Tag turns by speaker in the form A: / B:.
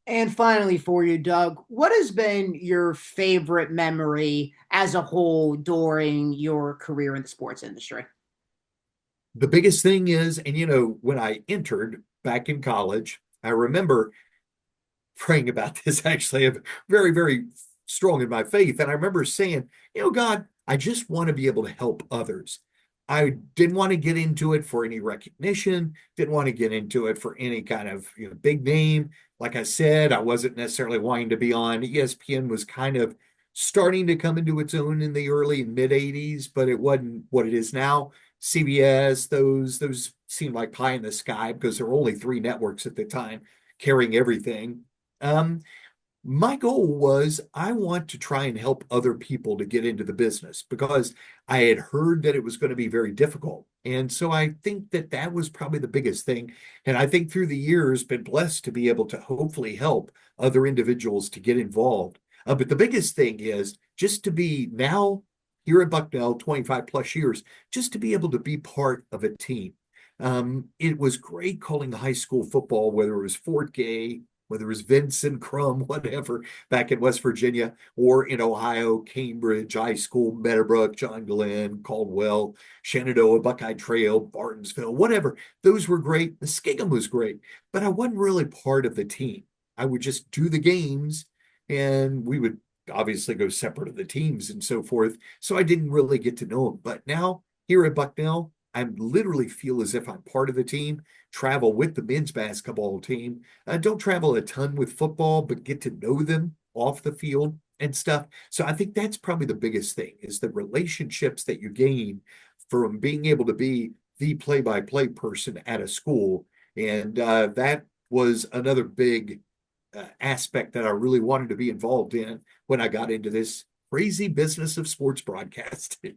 A: And finally, for you, Doug, what has been your favorite memory as a whole during your career in the sports industry?
B: The biggest thing is, and when I entered back in college, I remember praying about this actually. I'm very, very strong in my faith. And I remember saying, God, I just want to be able to help others. I didn't want to get into it for any recognition, didn't want to get into it for any kind of big name. Like I said, I wasn't necessarily wanting to be on. ESPN was kind of starting to come into its own in the early mid 80s, but it wasn't what it is now. CBS, those seemed like pie in the sky because there were only three networks at the time carrying everything. um, my goal was I want to try and help other people to get into the business because I had heard that it was going to be very difficult. And so I think that that was probably the biggest thing. And I think through the years, been blessed to be able to hopefully help other individuals to get involved. But the biggest thing is just to be now here at Bucknell, 25 plus years, just to be able to be part of a team. It was great calling high school football, whether it was Fort Gay, whether it was Vincent Crum, whatever, back in West Virginia, or in Ohio, Cambridge High School, Meadowbrook, John Glenn, Caldwell, Shenandoah, Buckeye Trail, Bartonsville, whatever. Those were great. The Skigum was great, but I wasn't really part of the team. I would just do the games and we would obviously go separate of the teams and so forth. So I didn't really get to know them. But now here at Bucknell, I literally feel as if I'm part of the team, travel with the men's basketball team. I don't travel a ton with football, but get to know them off the field and stuff. So I think that's probably the biggest thing is the relationships that you gain from being able to be the play-by-play person at a school. And that was another big aspect that I really wanted to be involved in when I got into this crazy business of sports broadcasting.